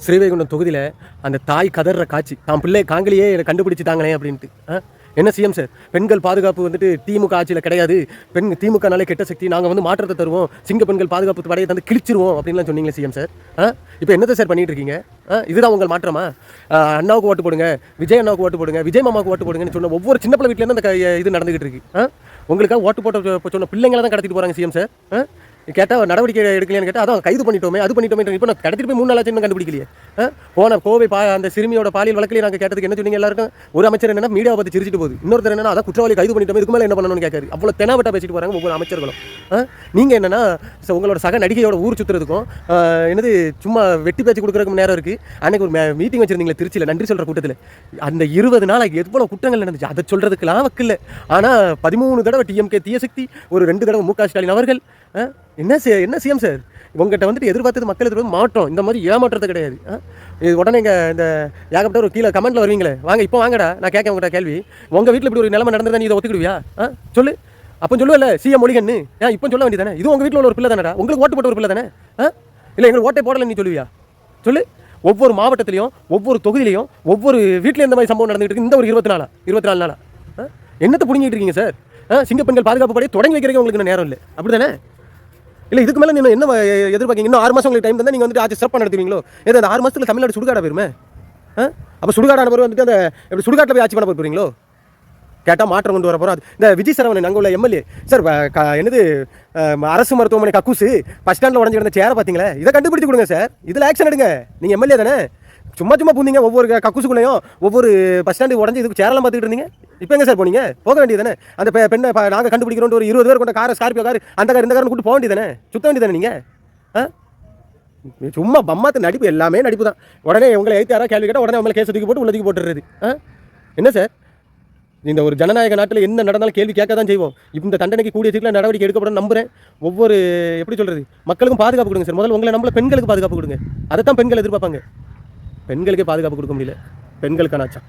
ஸ்ரீவைகுண்டம் தொகுதியில் அந்த தாய் கதற காட்சி தான் பிள்ளை காங்கலியே கண்டுபிடிச்சிட்டாங்களே அப்படின்ட்டு என்ன சிஎம் சார், பெண்கள் பாதுகாப்பு வந்துட்டு திமுக ஆட்சியில் கிடையாது, திமுகனாலே கெட்ட சக்தி, நாங்கள் வந்து மாற்றத்தை தருவோம், சிங்க பெண்கள் பாதுகாப்பு படையை தந்து கிழிச்சிருவோம் அப்படின்லாம் சொன்னீங்களே சிஎம் சார். இப்போ என்னத்தை சார் பண்ணிட்டு இருக்கீங்க? இதுதான் உங்கள் மாற்றமா? அண்ணாவுக்கு ஓட்டு போடுங்க, விஜய் அண்ணாவுக்கு ஓட்டு போடுங்க, விஜய் மாமாவுக்கு ஓட்டு போடுங்கன்னு சொன்ன ஒவ்வொரு சின்ன பிள்ளை வீட்டிலேருந்து அந்த இது நடந்துகிட்டு இருக்கு. உங்களுக்காக ஓட்டு போட்ட சொன்ன பிள்ளைங்களை தான் கடத்திட்டு போகிறாங்க சிஎம் சார். கேட்டால் நடவடிக்கை எடுக்கலையான்னு கேட்டால் அதான் கைது பண்ணிட்டோமே, அது பண்ணிட்டோமே. இப்போ நான் கடத்திட்டு போய் 3 நாள் ஆச்சு இன்னும் கண்டுபிடிக்கலையே. போன கோவை அந்த சிறுமியோட பாலியல் வழக்கிலே நாங்கள் கேட்டதுக்கு என்ன சொன்னீங்க? எல்லாருக்கும் ஒரு அமைச்சர் என்னன்னா மீடியாவை பற்றி சிரிச்சிட்டு போகுது, இன்னொருத்தர் என்னன்னா அதான் குற்றவாளி கைது பண்ணிட்டோமே, இதுக்கு மேலே என்ன பண்ணணும்னு கேட்காரு. அவ்வளோ தெனாவட்டா பேசிட்டு போகிறாங்க ஒவ்வொரு அமைச்சர்களும். நீங்கள் என்னன்னா உங்களோட சக நடிகையோட ஊர் சுற்றுறதுக்கும் என்னது சும்மா வெட்டி பேச்சு கொடுக்குறதுக்கு நேரம் இருக்குது. அன்றைக்கி ஒரு மீட்டிங் வச்சுருந்தீங்களே திருச்சியில் நன்றி சொல்கிற கூட்டத்தில், அந்த 20 நாள் எவ்வளோ குற்றங்கள் நடந்துச்சு அதை சொல்கிறதுக்குலாம் வக்கில்லை. ஆனால் 13 தடவை டிஎம்கே தீயசக்தி, ஒரு 2 தடவை மு.க. ஸ்டாலின் அவர்கள். என்ன சிஎம் சார், உங்கள்கிட்ட வந்துட்டு எதிர்பார்த்தது மக்கள் எதிர்பார்த்து மாட்டோம், இந்த மாதிரி ஏமாற்றத்தை கிடையாது. இது உடனே இங்கே இந்த ஏகப்பட்ட ஒரு கீழே கமெண்ட்டில் வருவீங்களே, வாங்க இப்போ வாங்கடா நான் கேட்க உங்கள்கிட்ட கேள்வி, உங்கள் வீட்டில் இப்படி ஒரு நிலைமை நடந்ததா நீ இதை ஒத்துக்கிடுவியா? சொல்லு. அப்போ சொல்லுவல்ல சிஎம் மொழிகன்னு, இப்போ சொல்ல வேண்டியதானே, இது உங்கள் வீட்டில் உள்ள ஒரு பிள்ளை தானடா, உங்களுக்கு ஓட்டு போட்ட ஒரு பிள்ளை தானே. இல்லை எங்களுக்கு ஓட்டை போடலை நீ சொல்லுவியா? சொல்லு. ஒவ்வொரு மாவட்டத்திலையும் ஒவ்வொரு தொகுதியிலையும் ஒவ்வொரு வீட்டில் இந்த மாதிரி சம்பவம் நடந்துகிட்டு இருக்கு. இந்த ஒரு 24 நாளா என்னத்தை பிடிங்கிட்டு இருக்கீங்க சார்? சிங்க பெண்கள் பாதுகாப்பு படையை தொடங்கி வைக்கிறதுக்கு உங்களுக்கு இன்னும் நேரம் இல்லை, அப்படி தானே? இல்லை இதுக்கு மேலே நீங்கள் என்ன எதிர்பார்க்கீங்க? இன்னும் 6 மாதம் உங்களுக்கு டைம் தந்தால் நீங்கள் வந்துட்டு ஆட்சி சிறப்பாக நடத்துவீங்களோ? ஏதோ அந்த 6 மாதத்தில் தமிழ்நாடு சுடுகாடாக போயிருமே. அப்போ சுடுகாடான பிறகு வந்துட்டு அந்த எப்படி சுடுகாட்டில் போய் ஆட்சி பண்ண போகிறீங்களோ? கேட்டால் மாற்றம் கொண்டு வர போகிறோம். இந்த விஜய் சரவணன் அங்கே உள்ள எம்எல்ஏ சார் என்னது அரசு மருத்துவமனை கக்கூசு பஸ் ஸ்டாண்டில் உடஞ்சி கிடந்த சேரை பார்த்தீங்களே, இதை கண்டுபிடிச்சு கொடுங்க சார், இதில் ஆக்ஷன் எடுங்க. நீங்கள் எம்எல்ஏ தானே, சும்மா பூந்தீங்க ஒவ்வொரு கக்கூசுக்குள்ளையும் ஒவ்வொரு பஸ் ஸ்டாண்டு உடஞ்சி இதுக்கு சேரெல்லாம் பார்த்துக்கிட்டு இருந்தீங்க. இப்போ எங்கே சார் போனீங்க? போக வேண்டியது தானே. அந்த பெண்ணை நாங்கள் கண்டுபிடிக்கிறோம் ஒரு 20 பேர் கொண்ட காரை, ஸ்கார்பியோ கார், அந்த கார் இந்த காரை கூட்டு போக வேண்டியது தானே, சுத்த வேண்டியது தானே. நீங்கள் சும்மா பம்மாத்து நடிப்பு, எல்லாமே நடிப்பு தான். உடனே உங்களை யாராவது கேள்வி கேட்டால் உடனே உங்களை கேஸ் தூக்கி போட்டு உள்ளதுக்கு போட்டுறது. என்ன சார், இந்த ஒரு ஜனநாயக நாட்டில் என்ன நடந்தாலும் கேள்வி கேட்க தான் செய்வோம். இந்த தண்டனைக்கு கூடிய சீக்கிரம் நடவடிக்கை எடுக்கப்படும் நம்புகிறேன். ஒவ்வொரு எப்படி சொல்கிறது, மக்களுக்கும் பாதுகாப்பு கொடுங்க சார். முதல்ல உங்களை நம்மள பெண்களுக்கு பாதுகாப்பு கொடுங்க, அதை தான் பெண்கள் எதிர்பார்ப்பாங்க. பெண்களுக்கே பாதுகாப்பு கொடுக்க முடியல, பெண்களுக்கான ஆச்சா